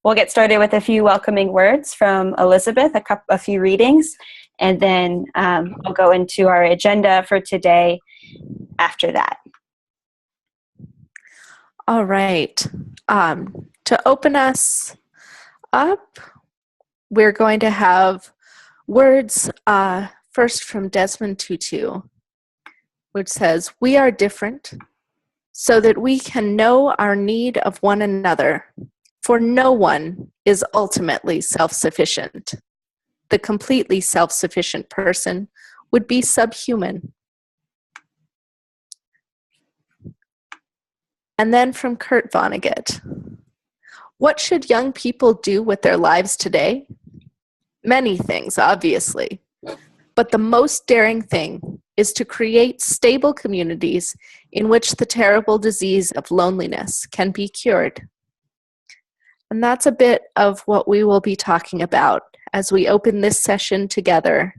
we'll get started with a few welcoming words from Elizabeth, a few readings, and then we'll go into our agenda for today after that. All right. To open us up, we're going to have words first from Desmond Tutu, which says, "We are different so that we can know our need of one another, for no one is ultimately self-sufficient. The completely self-sufficient person would be subhuman." And then from Kurt Vonnegut, "What should young people do with their lives today? Many things, obviously, but the most daring thing is to create stable communities in which the terrible disease of loneliness can be cured." And that's a bit of what we will be talking about as we open this session together.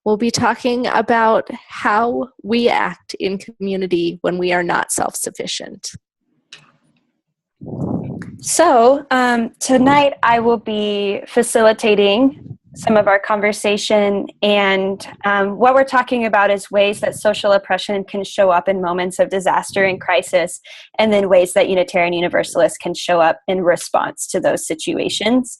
We'll be talking about how we act in community when we are not self-sufficient. So tonight I will be facilitating some of our conversation, and what we're talking about is ways that social oppression can show up in moments of disaster and crisis, and then ways that Unitarian Universalists can show up in response to those situations.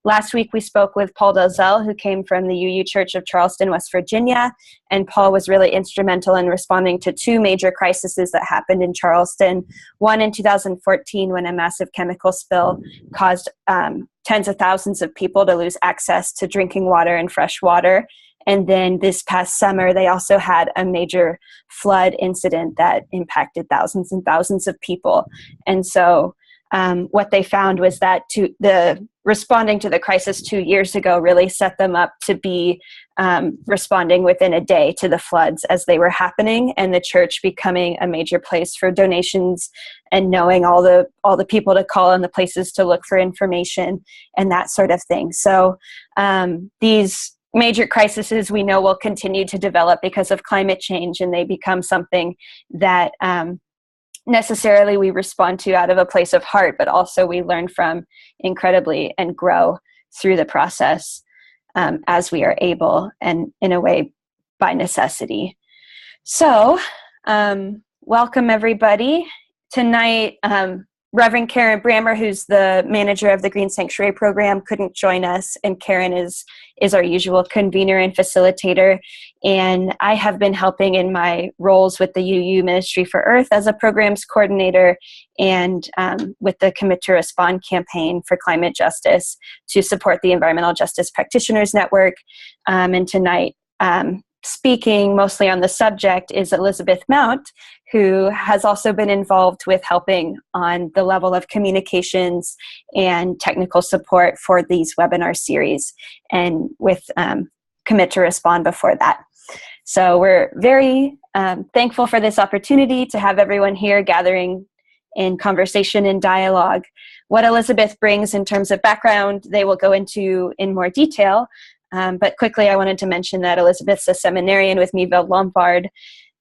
Last week we spoke with Paul Dalzell, who came from the UU Church of Charleston, West Virginia, and Paul was really instrumental in responding to two major crises that happened in Charleston. One in 2014, when a massive chemical spill caused tens of thousands of people to lose access to drinking water and fresh water. And then this past summer, they also had a major flood incident that impacted thousands and thousands of people. And so what they found was that responding to the crisis 2 years ago really set them up to be responding within a day to the floods as they were happening, and the church becoming a major place for donations and knowing all the people to call and the places to look for information and that sort of thing. So these major crises we know will continue to develop because of climate change, and they become something that necessarily we respond to out of a place of heart, but also we learn from incredibly and grow through the process as we are able, and in a way by necessity. So welcome everybody. Tonight, Reverend Karen Brammer, who's the manager of the Green Sanctuary Program, couldn't join us, and Karen is our usual convener and facilitator. And I have been helping in my roles with the UU Ministry for Earth as a programs coordinator, and with the Commit to Respond campaign for climate justice to support the Environmental Justice Practitioners Network. And tonight, speaking mostly on the subject is Elizabeth Mount, who has also been involved with helping on the level of communications and technical support for these webinar series, and with Commit to Respond before that. So we're very thankful for this opportunity to have everyone here gathering in conversation and dialogue. What Elizabeth brings in terms of background, they will go into in more detail. But quickly, I wanted to mention that Elizabeth's a seminarian with Meadville Lombard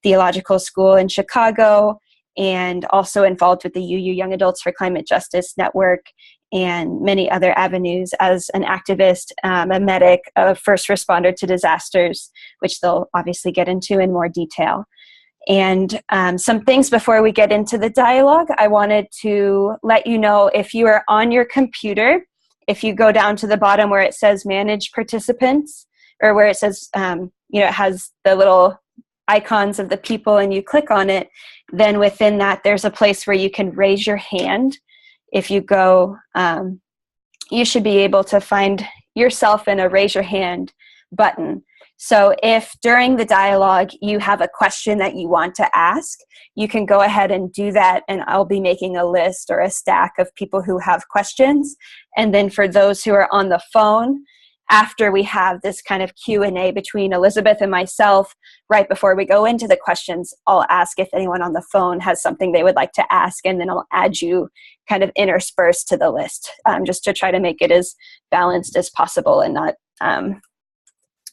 Theological School in Chicago, and also involved with the UU Young Adults for Climate Justice Network and many other avenues as an activist, a medic, a first responder to disasters, which they'll obviously get into in more detail. And some things before we get into the dialogue, I wanted to let you know, if you are on your computer, if you go down to the bottom where it says manage participants, or where it says, it has the little icons of the people and you click on it, then within that there's a place where you can raise your hand. If you go, you should be able to find yourself in a raise your hand button. So if during the dialogue you have a question that you want to ask, you can go ahead and do that, and I'll be making a list or a stack of people who have questions. And then for those who are on the phone, after we have this kind of Q&A between Elizabeth and myself, right before we go into the questions, I'll ask if anyone on the phone has something they would like to ask, and then I'll add you kind of interspersed to the list, just to try to make it as balanced as possible and not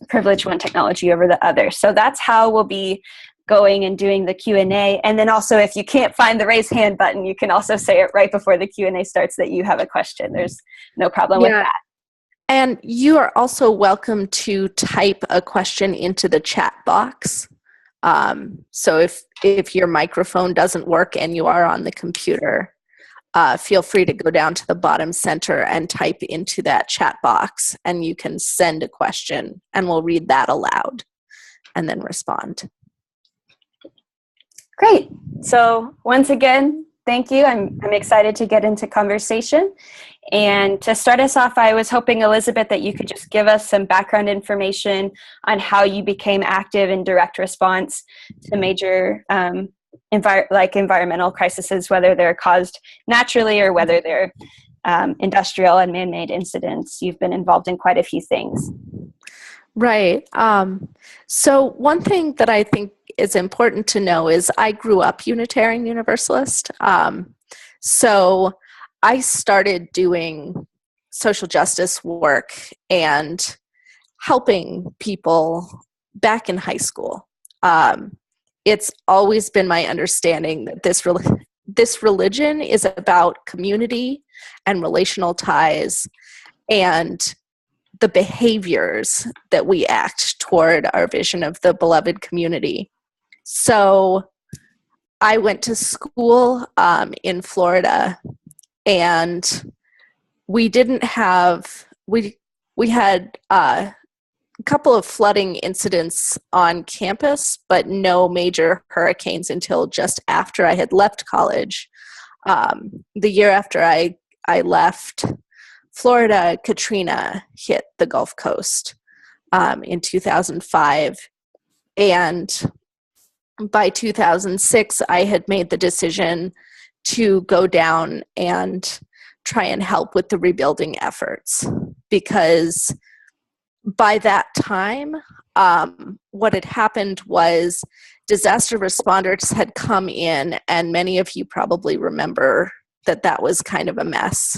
privilege one technology over the other. So that's how we'll be going and doing the Q&A. And then also, if you can't find the raise hand button, you can also say it right before the Q&A starts that you have a question. There's no problem with that. And you are also welcome to type a question into the chat box. So if your microphone doesn't work and you are on the computer, feel free to go down to the bottom center and type into that chat box, and you can send a question and we'll read that aloud and then respond. Great. So once again, thank you. I'm excited to get into conversation. And to start us off, I was hoping, Elizabeth, that you could just give us some background information on how you became active in direct response to major environmental crises, whether they're caused naturally or whether they're industrial and man-made incidents. You've been involved in quite a few things. Right. So one thing that I think is important to know is I grew up Unitarian Universalist. So I started doing social justice work and helping people back in high school. It's always been my understanding that this religion is about community and relational ties and the behaviors that we act toward our vision of the beloved community. So I went to school in Florida, and we had a couple of flooding incidents on campus, but no major hurricanes until just after I had left college. The year after I left Florida, Katrina hit the Gulf Coast in 2005. And by 2006, I had made the decision to go down and try and help with the rebuilding efforts, because by that time, what had happened was disaster responders had come in, and many of you probably remember that was kind of a mess,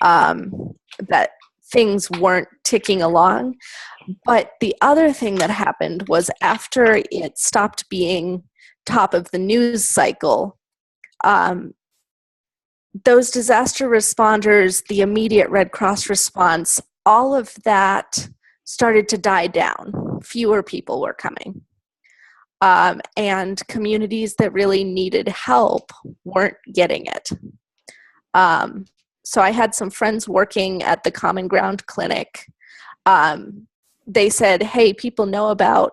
that things weren't ticking along. But the other thing that happened was after it stopped being top of the news cycle, those disaster responders, the immediate Red Cross response, all of that started to die down. Fewer people were coming. And communities that really needed help weren't getting it. So I had some friends working at the Common Ground Clinic. They said, hey, people know about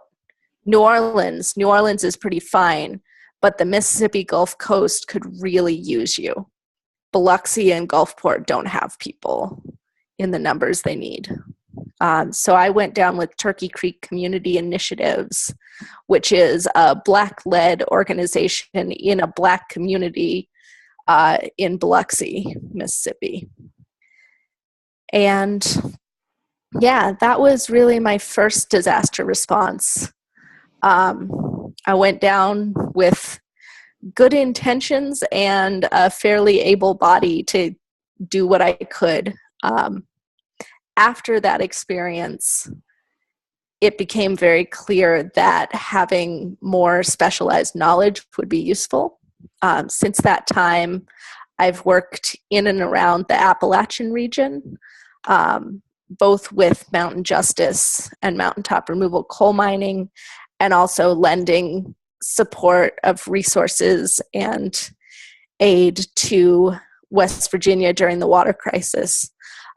New Orleans. New Orleans is pretty fine, but the Mississippi Gulf Coast could really use you. Biloxi and Gulfport don't have people in the numbers they need. So I went down with Turkey Creek Community Initiatives, which is a Black-led organization in a Black community in Biloxi, Mississippi. And yeah, that was really my first disaster response. I went down with good intentions and a fairly able body to do what I could. After that experience, it became very clear that having more specialized knowledge would be useful. Since that time, I've worked in and around the Appalachian region, both with mountain justice and mountaintop removal coal mining, and also lending support of resources and aid to West Virginia during the water crisis.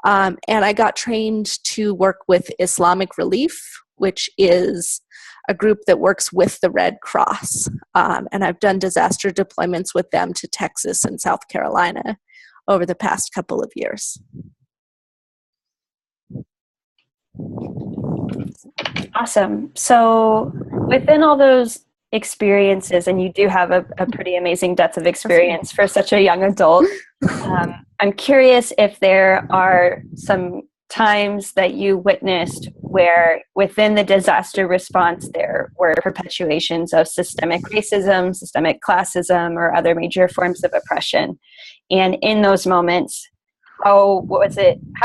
And I got trained to work with Islamic Relief, which is a group that works with the Red Cross. And I've done disaster deployments with them to Texas and South Carolina over the past couple of years. Awesome. So within all those experiences, and you do have a pretty amazing depth of experience for such a young adult, I'm curious if there are some times that you witnessed where within the disaster response there were perpetuations of systemic racism, systemic classism, or other major forms of oppression. And in those moments, how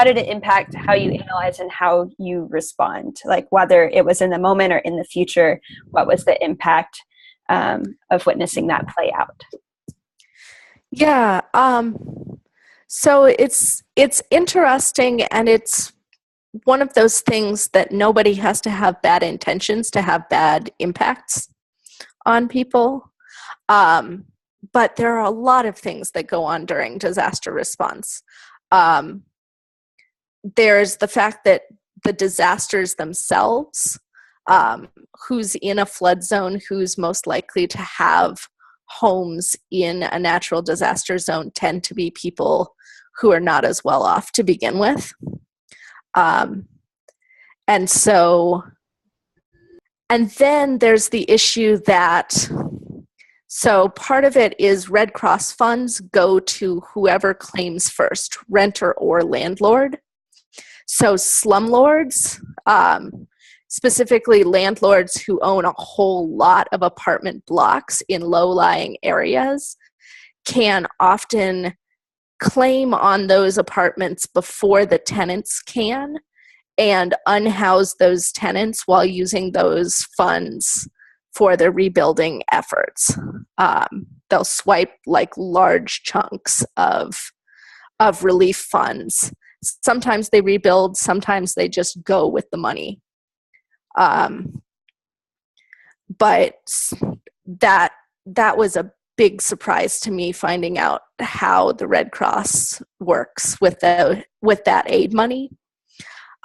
did it impact how you analyze and how you respond? Like whether it was in the moment or in the future, what was the impact of witnessing that play out. Yeah. So it's interesting, and it's one of those things that nobody has to have bad intentions to have bad impacts on people. But there are a lot of things that go on during disaster response. There's the fact that the disasters themselves, who's in a flood zone, who's most likely to have homes in a natural disaster zone, tend to be people who are not as well off to begin with. And then there's the issue that, so part of it is Red Cross funds go to whoever claims first, renter or landlord. So slumlords, specifically landlords who own a whole lot of apartment blocks in low-lying areas, can often claim on those apartments before the tenants can and unhouse those tenants while using those funds for their rebuilding efforts. They'll swipe like large chunks of relief funds. Sometimes they rebuild, sometimes they just go with the money. But that was a big surprise to me, finding out how the Red Cross works with that aid money.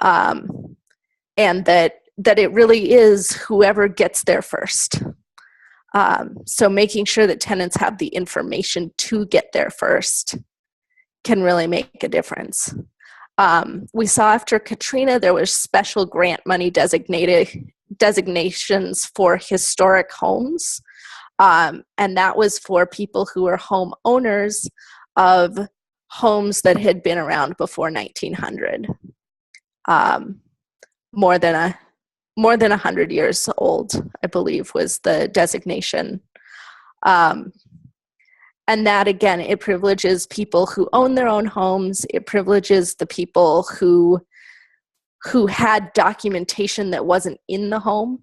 And that it really is whoever gets there first. So making sure that tenants have the information to get there first can really make a difference. We saw after Katrina, there was special grant money designations for historic homes. And that was for people who were homeowners of homes that had been around before 1900. More than 100 years old, I believe, was the designation. And that, again, it privileges people who own their own homes. It privileges the people who had documentation that wasn't in the home.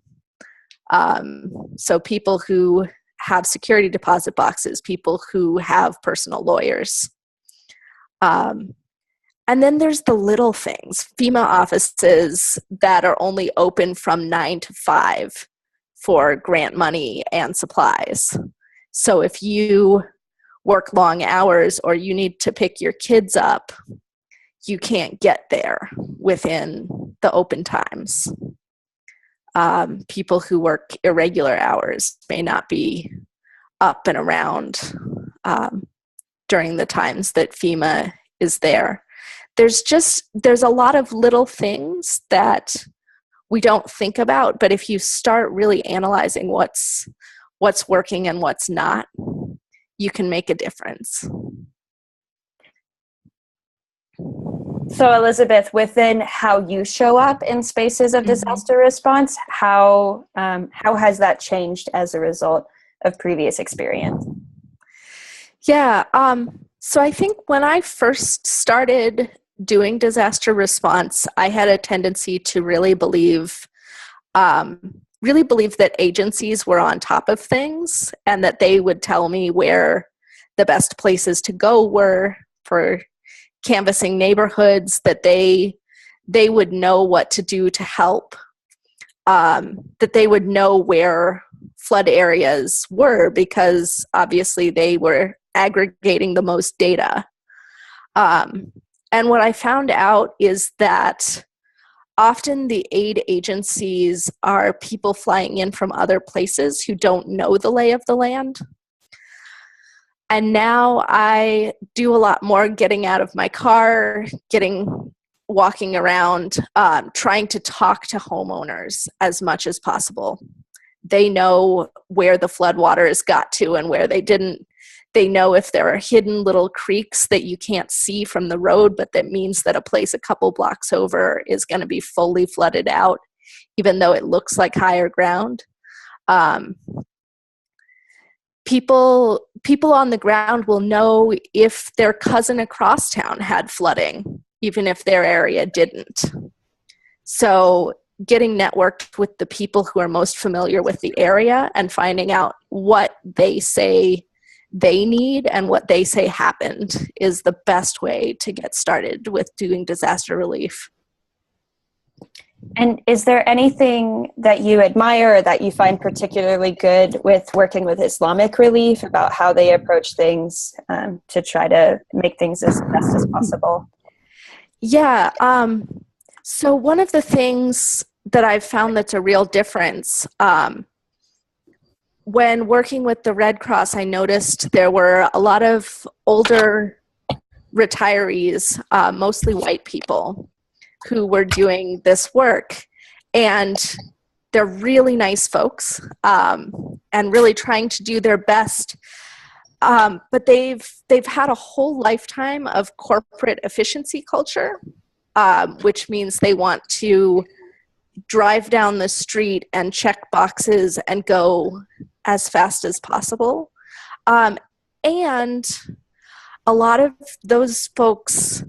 So people who have security deposit boxes, people who have personal lawyers. And then there's the little things, FEMA offices that are only open from 9 to 5 for grant money and supplies. So if you work long hours or you need to pick your kids up, you can't get there within the open times. People who work irregular hours may not be up and around during the times that FEMA is there. There's a lot of little things that we don't think about, but if you start really analyzing what's working and what's not, you can make a difference. So Elizabeth, within how you show up in spaces of disaster response, how has that changed as a result of previous experience? Yeah, so I think when I first started doing disaster response, I had a tendency to really believe that agencies were on top of things and that they would tell me where the best places to go were for canvassing neighborhoods, that they would know what to do to help, that they would know where flood areas were because obviously they were aggregating the most data. And what I found out is that often the aid agencies are people flying in from other places who don't know the lay of the land. And now I do a lot more getting out of my car, walking around, trying to talk to homeowners as much as possible. They know where the floodwaters got to and where they didn't. They know if there are hidden little creeks that you can't see from the road, but that means that a place a couple blocks over is going to be fully flooded out, even though it looks like higher ground. People on the ground will know if their cousin across town had flooding, even if their area didn't. So getting networked with the people who are most familiar with the area and finding out what they say they need and what they say happened is the best way to get started with doing disaster relief. And is there anything that you admire or that you find particularly good with working with Islamic Relief about how they approach things to try to make things as best as possible? Yeah. So one of the things that I've found that's a real difference, when working with the Red Cross, I noticed there were a lot of older retirees, mostly white people, who were doing this work. And they're really nice folks and really trying to do their best. But they've had a whole lifetime of corporate efficiency culture, which means they want to drive down the street and check boxes and go as fast as possible. And a lot of those folks,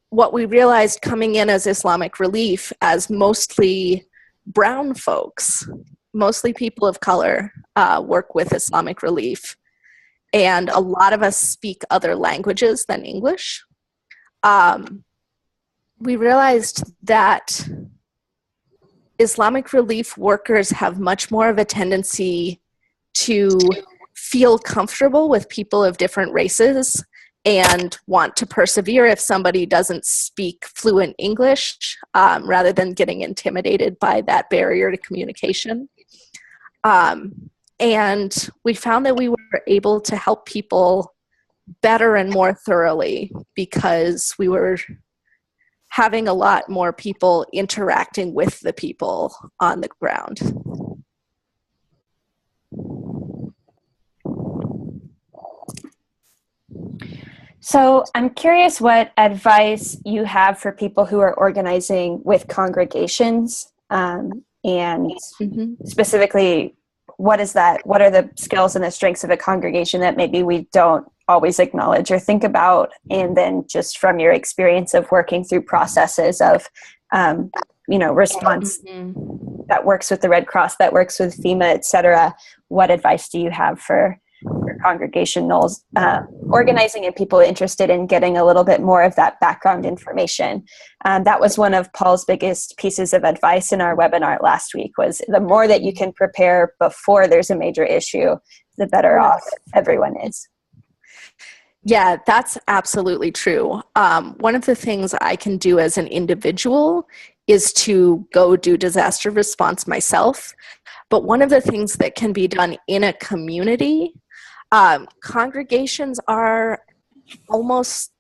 what we realized coming in as Islamic Relief, as mostly brown folks, mostly people of color, work with Islamic Relief. And a lot of us speak other languages than English. We realized that Islamic Relief workers have much more of a tendency to feel comfortable with people of different races and want to persevere if somebody doesn't speak fluent English, rather than getting intimidated by that barrier to communication. And we found that we were able to help people better and more thoroughly because we were having a lot more people interacting with the people on the ground. So I'm curious what advice you have for people who are organizing with congregations, and specifically, what is that? What are the skills and the strengths of a congregation that maybe we don't always acknowledge or think about? And then just from your experience of working through processes of, response that works with the Red Cross, that works with FEMA, et cetera, what advice do you have for congregationals organizing and people interested in getting a little bit more of that background information? That was one of Paul's biggest pieces of advice in our webinar last week, was the more that you can prepare before there's a major issue, the better off everyone is. Yeah, that's absolutely true. One of the things I can do as an individual is to go do disaster response myself. But one of the things that can be done in a community, congregations are almost,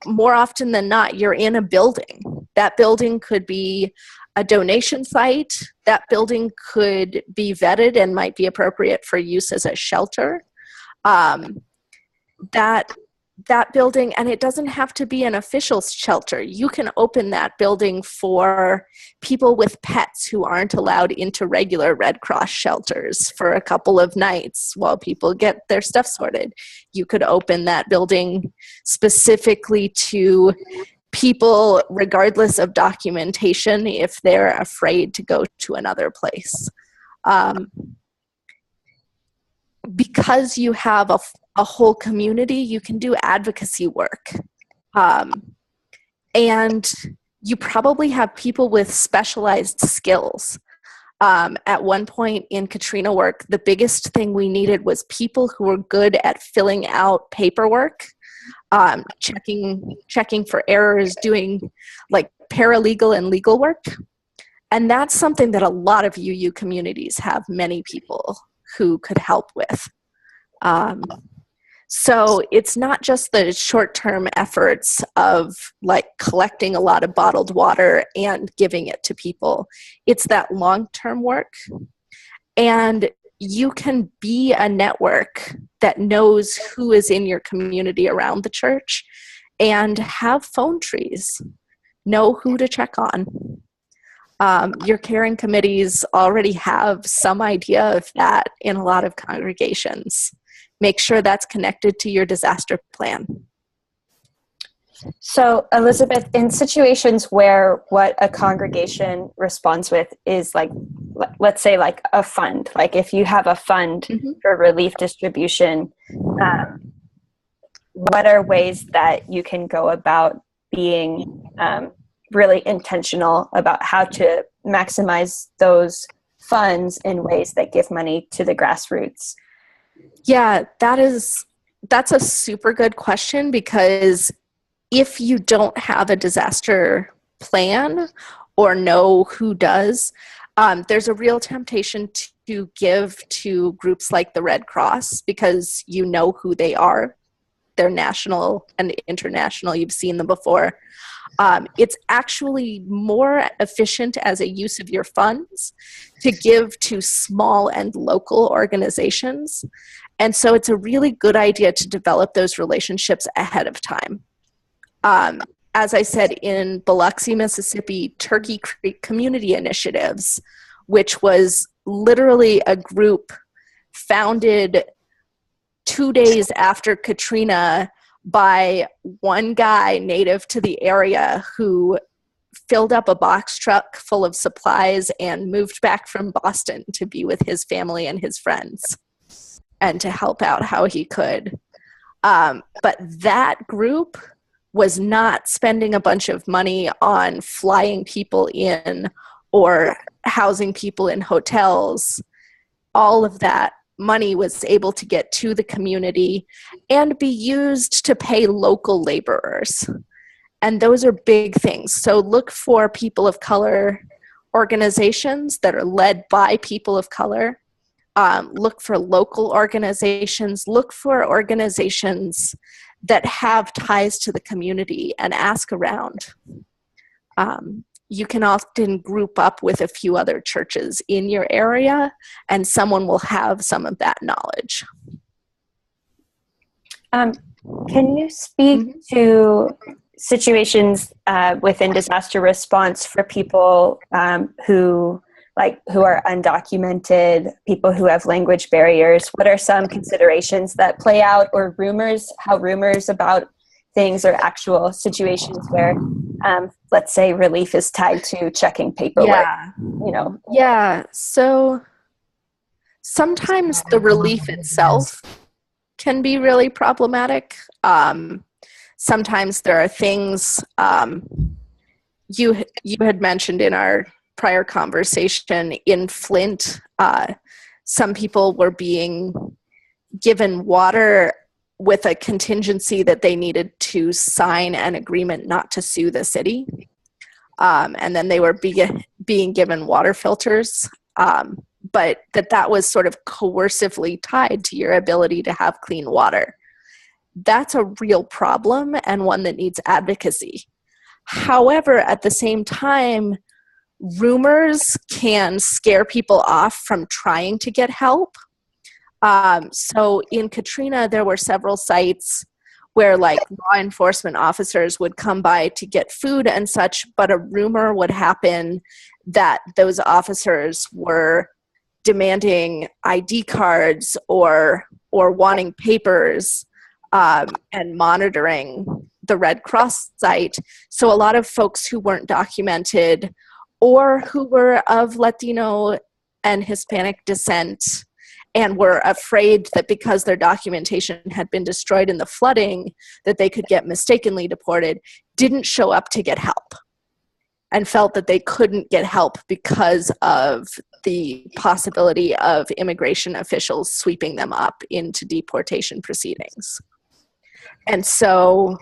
more often than not, you're in a building. That building could be a donation site. That building could be vetted and might be appropriate for use as a shelter. That building, and it doesn't have to be an official shelter. You can open that building for people with pets who aren't allowed into regular Red Cross shelters for a couple of nights while people get their stuff sorted. You could open that building specifically to people, regardless of documentation, if they're afraid to go to another place. Because you have a whole community, you can do advocacy work. And you probably have people with specialized skills. At one point in Katrina work, the biggest thing we needed was people who were good at filling out paperwork, checking for errors, doing like paralegal and legal work. And that's something that a lot of UU communities have many people who could help with. So it's not just the short-term efforts of like collecting a lot of bottled water and giving it to people. It's that long-term work. And you can be a network that knows who is in your community around the church and have phone trees, know who to check on. Your caring committees already have some idea of that in a lot of congregations. Make sure that's connected to your disaster plan. So, Elizabeth, in situations where what a congregation responds with is like, let's say, like a fund, like if you have a fund for relief distribution, what are ways that you can go about being really intentional about how to maximize those funds in ways that give money to the grassroots? Yeah, that's a super good question, because if you don't have a disaster plan or know who does, there's a real temptation to give to groups like the Red Cross, because you know who they are. They're national and international. You've seen them before. It's actually more efficient as a use of your funds to give to small and local organizations. And so it's a really good idea to develop those relationships ahead of time. As I said, in Biloxi, Mississippi, Turkey Creek Community Initiatives, which was literally a group founded 2 days after Katrina by one guy native to the area who filled up a box truck full of supplies and moved back from Boston to be with his family and his friends and to help out how he could. But that group was not spending a bunch of money on flying people in or housing people in hotels. All of that money was able to get to the community and be used to pay local laborers. And those are big things. So look for people of color organizations that are led by people of color. Look for local organizations. Look for organizations that have ties to the community, and ask around. You can often group up with a few other churches in your area, and someone will have some of that knowledge. Can you speak to situations within disaster response for people who are undocumented, people who have language barriers? What are some considerations that play out, or how rumors about things or actual situations where, let's say, relief is tied to checking paperwork? Yeah. So sometimes the relief itself can be really problematic. Sometimes there are things you had mentioned in our prior conversation in Flint. Some people were being given water with a contingency that they needed to sign an agreement not to sue the city. And then they were being given water filters, but that was sort of coercively tied to your ability to have clean water. That's a real problem, and one that needs advocacy. However, at the same time, rumors can scare people off from trying to get help. So in Katrina, there were several sites where law enforcement officers would come by to get food and such, but a rumor would happen that those officers were demanding ID cards or wanting papers and monitoring the Red Cross site. So a lot of folks who weren't documented or who were of Latino and Hispanic descent and were afraid that because their documentation had been destroyed in the flooding, that they could get mistakenly deported, didn't show up to get help and felt that they couldn't get help because of the possibility of immigration officials sweeping them up into deportation proceedings. And so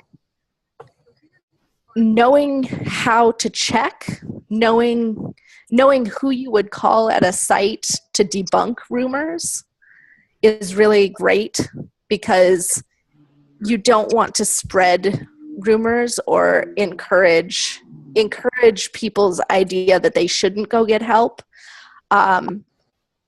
knowing how to check, knowing who you would call at a site to debunk rumors is really great, because you don't want to spread rumors or encourage people's idea that they shouldn't go get help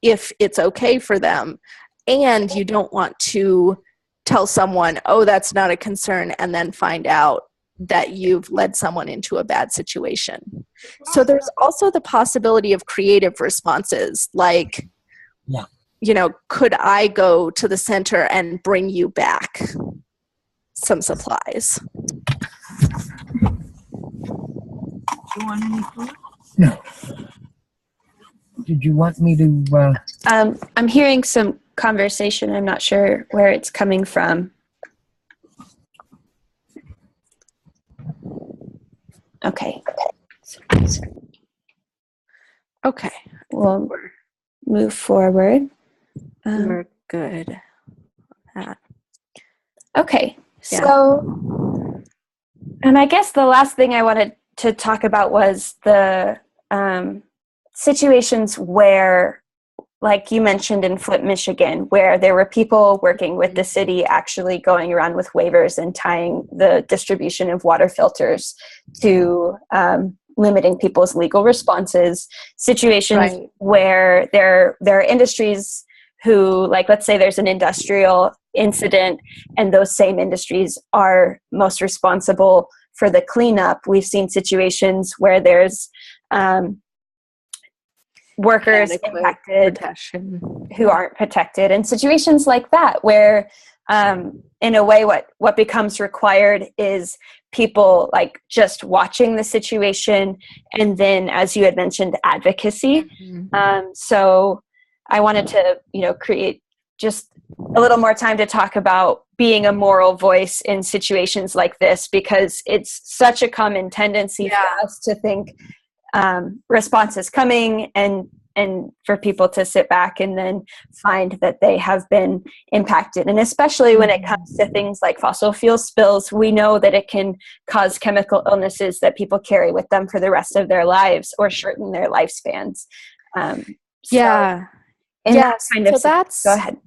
if it's okay for them. And you don't want to tell someone, oh, that's not a concern, and then find out that you've led someone into a bad situation. So there's also the possibility of creative responses, like, could I go to the center and bring you back some supplies? go on any further? No. Did you want me to? I'm hearing some conversation. I'm not sure where it's coming from. Okay. Okay. We'll move forward. We're good. Okay. Yeah. So, and I guess the last thing I wanted to talk about was the situations where, like you mentioned in Flint, Michigan, where there were people working with the city actually going around with waivers and tying the distribution of water filters to limiting people's legal responses. Situations where there are industries who, like, let's say there's an industrial incident and those same industries are most responsible for the cleanup. We've seen situations where there's workers impacted who aren't protected, and situations like that where in a way what becomes required is people like just watching the situation, and then, as you had mentioned, advocacy. So I wanted to create just a little more time to talk about being a moral voice in situations like this, because it's such a common tendency for us to think response is coming and for people to sit back and then find that they have been impacted. And especially when it comes to things like fossil fuel spills, we know that it can cause chemical illnesses that people carry with them for the rest of their lives or shorten their lifespans. Go ahead.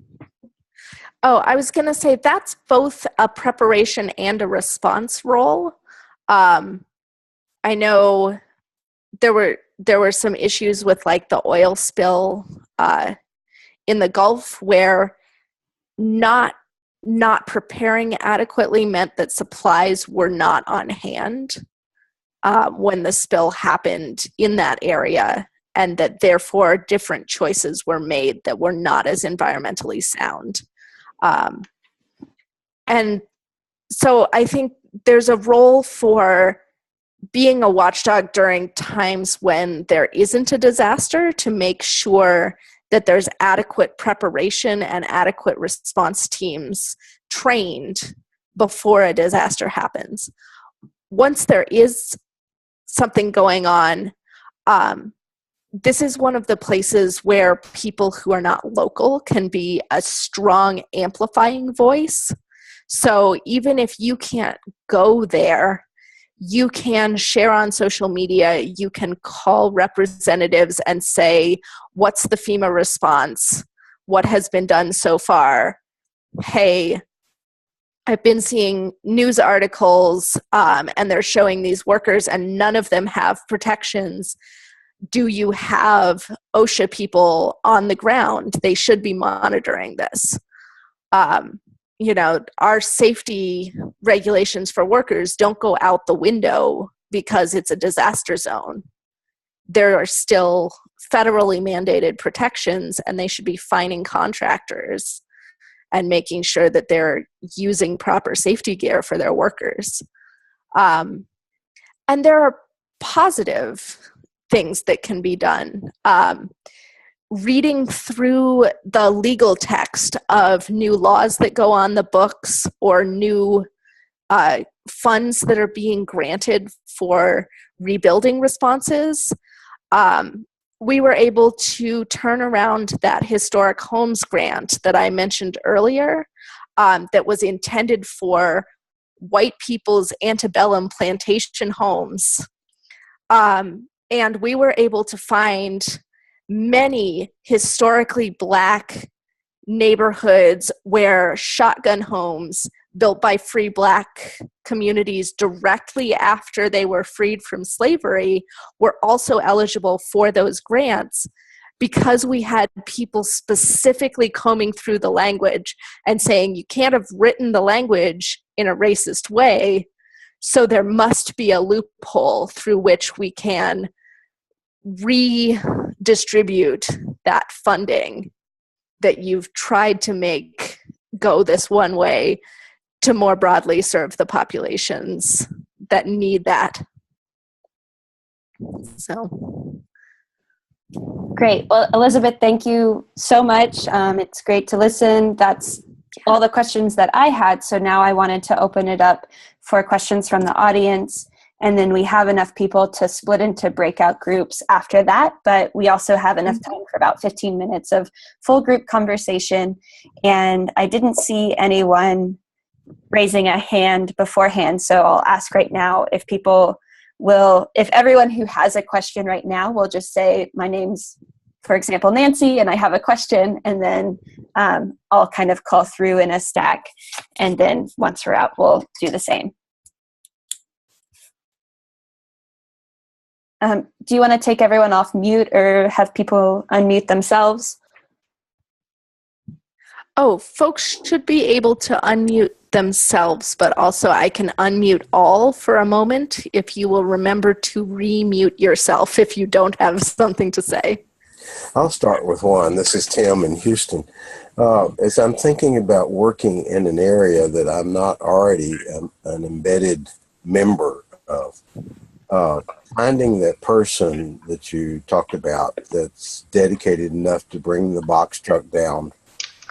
Oh, I was going to say that's both a preparation and a response role. I know there were some issues with like the oil spill in the Gulf where not preparing adequately meant that supplies were not on hand when the spill happened in that area, and that therefore different choices were made that were not as environmentally sound. And so I think there's a role for being a watchdog during times when there isn't a disaster to make sure that there's adequate preparation and adequate response teams trained before a disaster happens. Once there is something going on, this is one of the places where people who are not local can be a strong amplifying voice. So even if you can't go there, you can share on social media, you can call representatives and say, what's the FEMA response? What has been done so far? Hey, I've been seeing news articles and they're showing these workers and none of them have protections. Do you have OSHA people on the ground? They should be monitoring this. Our safety regulations for workers don't go out the window because it's a disaster zone. There are still federally mandated protections, and they should be fining contractors and making sure that they're using proper safety gear for their workers. And there are positive things that can be done. Reading through the legal text of new laws that go on the books or new funds that are being granted for rebuilding responses, we were able to turn around that historic homes grant that I mentioned earlier that was intended for white people's antebellum plantation homes. And we were able to find many historically Black neighborhoods where shotgun homes built by free Black communities directly after they were freed from slavery were also eligible for those grants, because we had people specifically combing through the language and saying, you can't have written the language in a racist way, so there must be a loophole through which we can redistribute that funding that you've tried to make go this one way to more broadly serve the populations that need that. So Great. Well, Elizabeth, thank you so much. It's great to listen. That's all the questions that I had. So now I wanted to open it up for questions from the audience. And then we have enough people to split into breakout groups after that. But we also have enough time for about 15 minutes of full group conversation. And I didn't see anyone raising a hand beforehand. So I'll ask right now if everyone who has a question right now will just say, my name's, for example, Nancy, and I have a question, and then I'll kind of call through in a stack. And then once we're out, we'll do the same. Do you want to take everyone off mute or have people unmute themselves? Oh, folks should be able to unmute themselves, but also I can unmute all for a moment if you will remember to re-mute yourself if you don't have something to say. I'll start with one. This is Tim in Houston. As I'm thinking about working in an area that I'm not already an embedded member of, finding that person that you talked about that's dedicated enough to bring the box truck down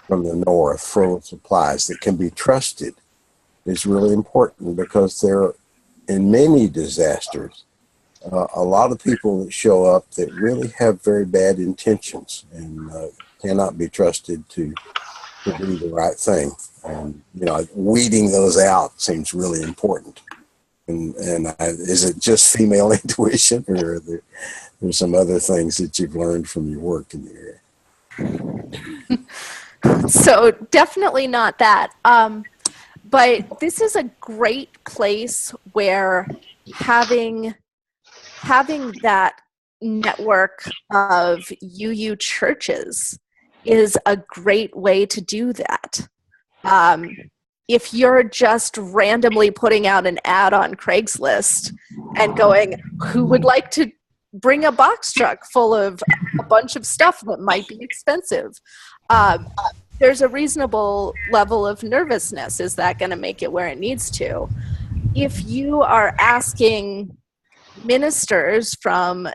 from the north full of supplies that can be trusted is really important, because there, in many disasters, a lot of people that show up that really have very bad intentions and cannot be trusted to do the right thing. And, weeding those out seems really important. And is it just female intuition, or are there some other things that you've learned from your work in the area? So definitely not that. But this is a great place where having that network of UU churches is a great way to do that. If you're just randomly putting out an ad on Craigslist and going, who would like to bring a box truck full of a bunch of stuff that might be expensive? There's a reasonable level of nervousness. Is that going to make it where it needs to? If you are asking ministers from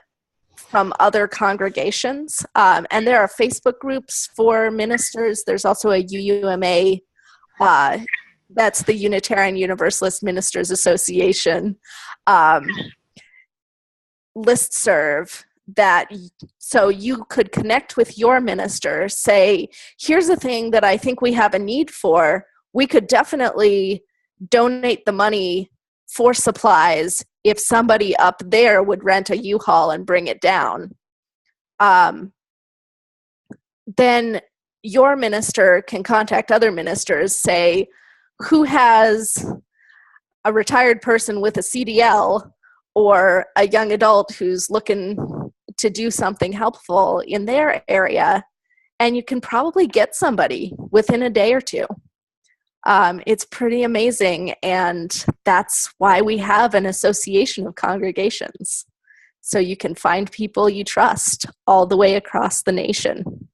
other congregations, and there are Facebook groups for ministers. There's also a UUMA, that's the Unitarian Universalist Ministers Association, listserv, so you could connect with your minister, say, here's a thing that I think we have a need for. We could definitely donate the money for supplies if somebody up there would rent a U-Haul and bring it down. Then your minister can contact other ministers, say, who has a retired person with a CDL or a young adult who's looking to do something helpful in their area, and you can probably get somebody within a day or two. It's pretty amazing, and that's why we have an association of congregations. So you can find people you trust all the way across the nation.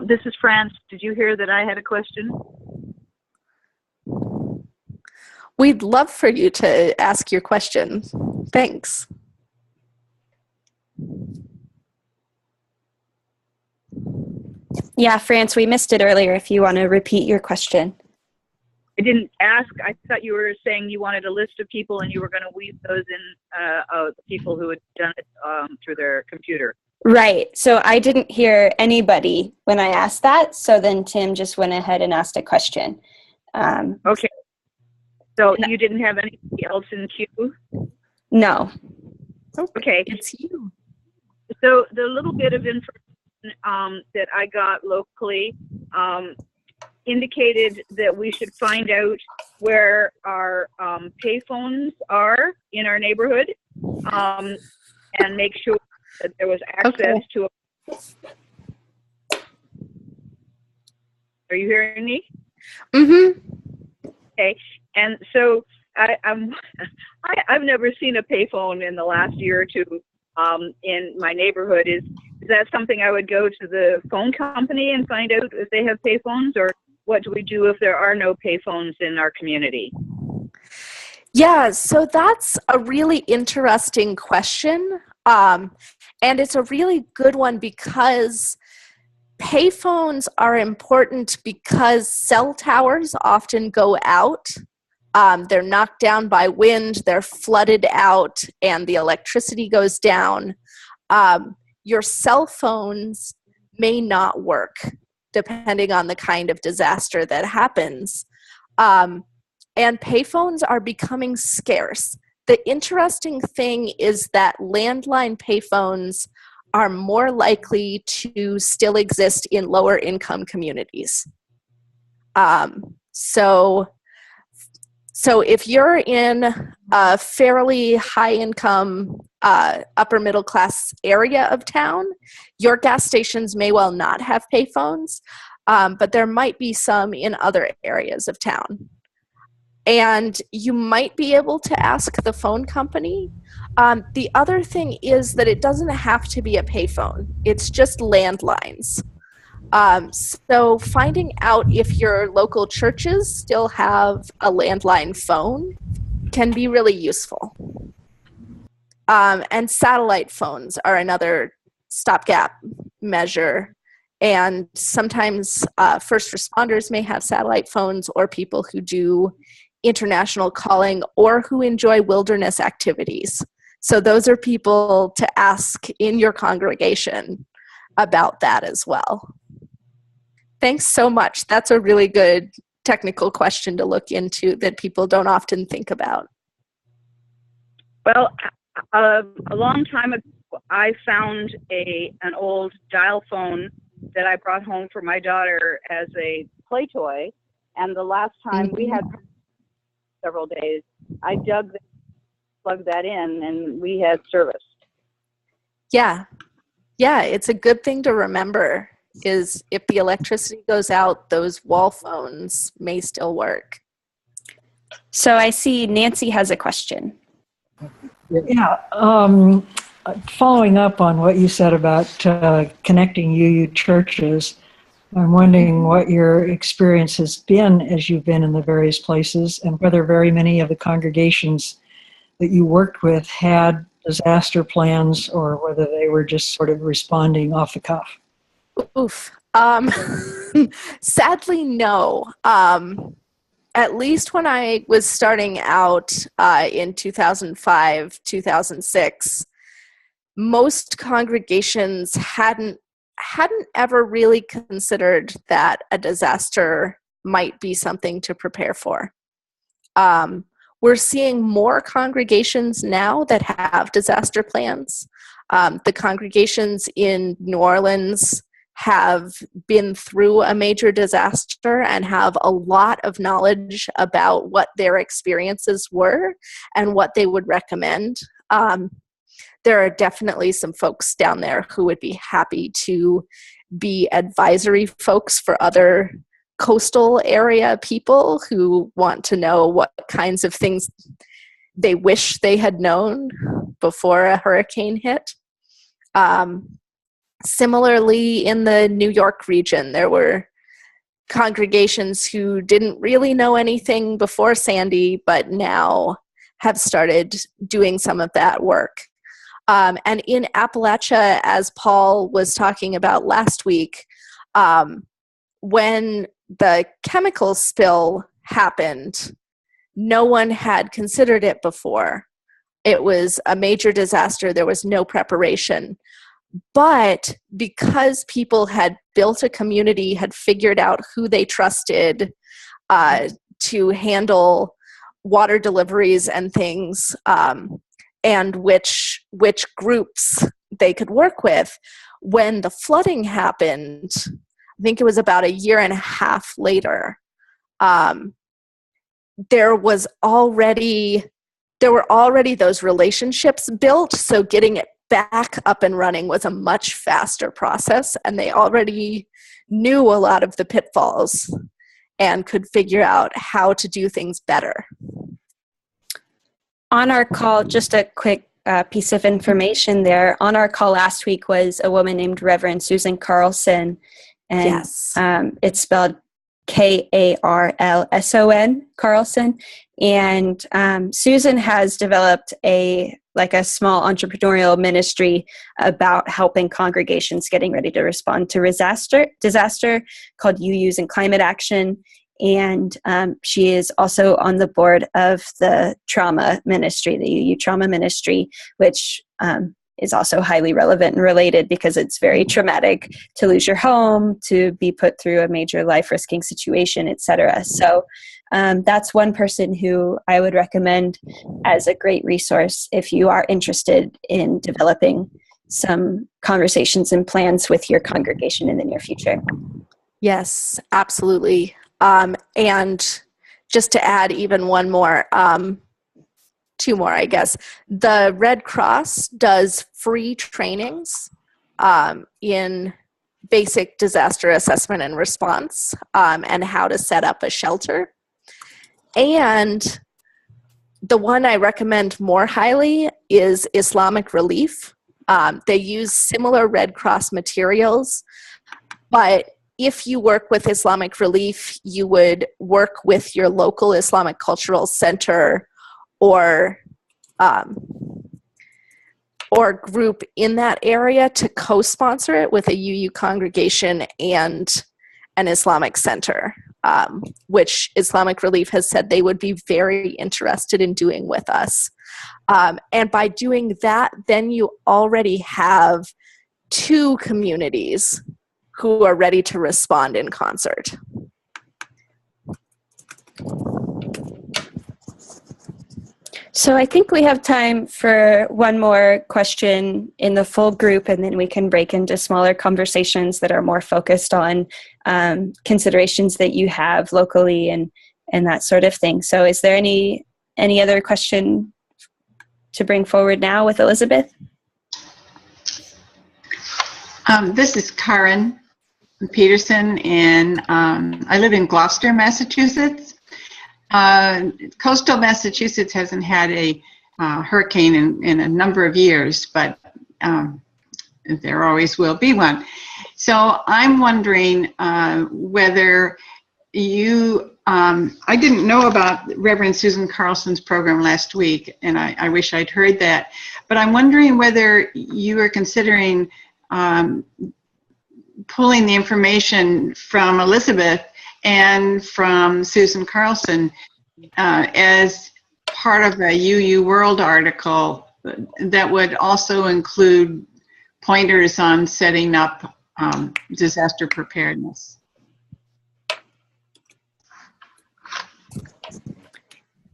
This is France. Did you hear that I had a question? We'd love for you to ask your question. Thanks. Yeah, France, we missed it earlier if you want to repeat your question. I didn't ask. I thought you were saying you wanted a list of people and you were going to weave those in, the people who had done it through their computer. Right. So I didn't hear anybody when I asked that. So then Tim just went ahead and asked a question. Okay. So you didn't have anybody else in queue? No. Okay. It's you. So the little bit of information that I got locally indicated that we should find out where our payphones are in our neighborhood and make sure that there was access to a... Are you hearing me? Mm-hmm. Okay. And so I've never seen a payphone in the last year or two in my neighborhood. Is that something I would go to the phone company and find out if they have payphones, or what do we do if there are no payphones in our community? Yeah, so that's a really interesting question. And it's a really good one because payphones are important because cell towers often go out. They're knocked down by wind, they're flooded out, and the electricity goes down. Your cell phones may not work depending on the kind of disaster that happens. And payphones are becoming scarce. The interesting thing is that landline payphones are more likely to still exist in lower income communities. So if you're in a fairly high income, upper middle class area of town, your gas stations may well not have payphones, but there might be some in other areas of town. And you might be able to ask the phone company. The other thing is that it doesn't have to be a payphone. It's just landlines. So finding out if your local churches still have a landline phone can be really useful. And satellite phones are another stopgap measure. And sometimes first responders may have satellite phones, or people who do international calling or who enjoy wilderness activities. So those are people to ask in your congregation about that as well. Thanks so much. That's a really good technical question to look into that people don't often think about. Well, a long time ago, I found an old dial phone that I brought home for my daughter as a play toy. And the last time we had several days, I plugged that in, and we had service. Yeah, it's a good thing to remember is if the electricity goes out, those wall phones may still work. So I see Nancy has a question. Yeah, following up on what you said about connecting UU churches, I'm wondering what your experience has been as you've been in the various places, and whether very many of the congregations that you worked with had disaster plans, or whether they were just sort of responding off the cuff. Oof. Sadly, no. At least when I was starting out in 2005, 2006, most congregations hadn't ever really considered that a disaster might be something to prepare for. We're seeing more congregations now that have disaster plans. The congregations in New Orleans have been through a major disaster and have a lot of knowledge about what their experiences were and what they would recommend. There are definitely some folks down there who would be happy to be advisory folks for other coastal area people who want to know what kinds of things they wish they had known before a hurricane hit. Similarly, in the New York region, there were congregations who didn't really know anything before Sandy, but now have started doing some of that work. And in Appalachia, as Paul was talking about last week, when the chemical spill happened, no one had considered it before. It was a major disaster. There was no preparation. But because people had built a community, had figured out who they trusted to handle water deliveries and things, and which groups they could work with, when the flooding happened, I think it was about a year and a half later, there were already those relationships built, so getting it back up and running was a much faster process, and they already knew a lot of the pitfalls and could figure out how to do things better. On our call, just a quick piece of information there. On our call last week was a woman named Reverend Susan Carlson, and yes. It's spelled Karlson, Carlson, And Susan has developed a small entrepreneurial ministry about helping congregations getting ready to respond to disaster called UU's and Climate Action. And she is also on the board of the trauma ministry, the UU Trauma Ministry, which is also highly relevant and related because it's very traumatic to lose your home, to be put through a major life-risking situation, etc. So that's one person who I would recommend as a great resource if you are interested in developing some conversations and plans with your congregation in the near future. Yes, absolutely. And just to add even one more, two more, I guess. The Red Cross does free trainings in basic disaster assessment and response and how to set up a shelter. And the one I recommend more highly is Islamic Relief. They use similar Red Cross materials, but if you work with Islamic Relief, you would work with your local Islamic Cultural Center or group in that area to co-sponsor it with a UU congregation and an Islamic center, which Islamic Relief has said they would be very interested in doing with us. And by doing that, then you already have two communities who are ready to respond in concert. So I think we have time for one more question in the full group, and then we can break into smaller conversations that are more focused on considerations that you have locally and that sort of thing. So is there any other question to bring forward now with Elizabeth? This is Karen Peterson, and I live in Gloucester, Massachusetts. Coastal Massachusetts hasn't had a hurricane in a number of years, but there always will be one. So I'm wondering whether you, I didn't know about Reverend Susan Carlson's program last week, and I wish I'd heard that, but I'm wondering whether you are considering pulling the information from Elizabeth and from Susan Carlson as part of a UU World article that would also include pointers on setting up disaster preparedness.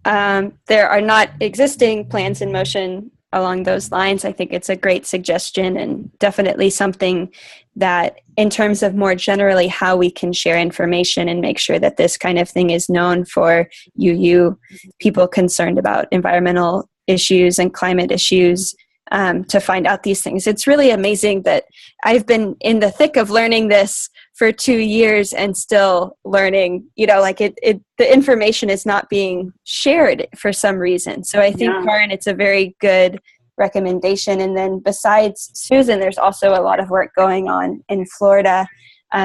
There are not existing plans in motion along those lines. I think it's a great suggestion and definitely something that, in terms of more generally how we can share information and make sure that this kind of thing is known for UU people concerned about environmental issues and climate issues, to find out these things. It's really amazing that I've been in the thick of learning this for 2 years and still learning, the information is not being shared for some reason. So I think, Karen, it's a very good recommendation. And then besides Susan, there's also a lot of work going on in Florida.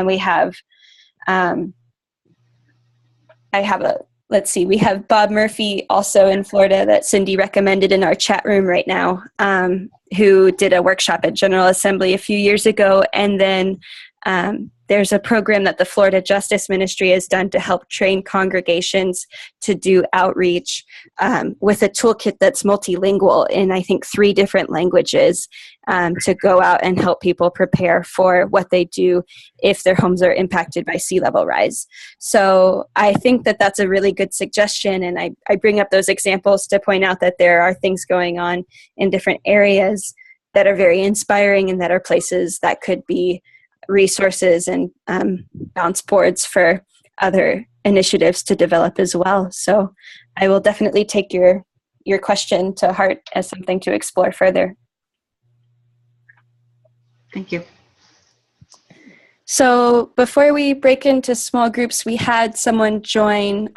We have, we have Bob Murphy also in Florida that Cindy recommended in our chat room right now, who did a workshop at General Assembly a few years ago. And then there's a program that the Florida Justice Ministry has done to help train congregations to do outreach with a toolkit that's multilingual in, I think, 3 different languages, to go out and help people prepare for what they do if their homes are impacted by sea level rise. So I think that that's a really good suggestion, and I bring up those examples to point out that there are things going on in different areas that are very inspiring and that are places that could be resources and bounce boards for other initiatives to develop as well. So I will definitely take your question to heart as something to explore further. Thank you. So before we break into small groups, we had someone join